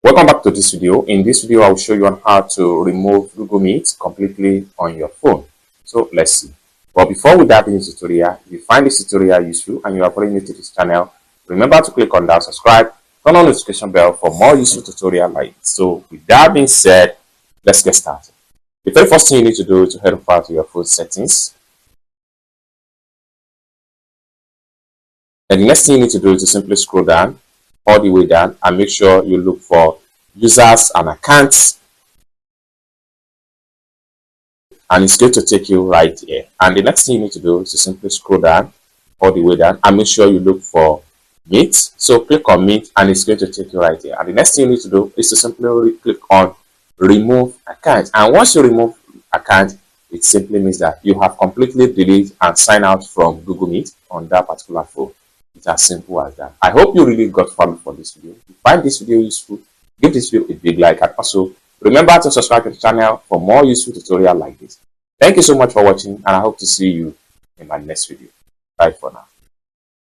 Welcome back to this video. In this video, I will show you on how to remove Google Meet completely on your phone. So let's see. But before we dive into the tutorial, if you find this tutorial useful and you are very new to this channel, remember to click on that subscribe, turn on the notification bell for more useful tutorial like this. So with that being said, let's get started. The very first thing you need to do is to head over to your phone settings. And the next thing you need to do is to simply scroll down all the way down and make sure you look for users and accounts, and it's going to take you right here. And the next thing you need to do is to simply scroll down all the way down and make sure you look for Meet. So click on Meet and it's going to take you right here. And the next thing you need to do is to simply click on remove account. And once you remove account, it simply means that you have completely deleted and signed out from Google Meet on that particular phone. It's as simple as that. I hope you really got fun for this video. If you find this video useful, give this video a big like, and also remember to subscribe to the channel for more useful tutorials like this. Thank you so much for watching, and I hope to see you in my next video. Bye for now.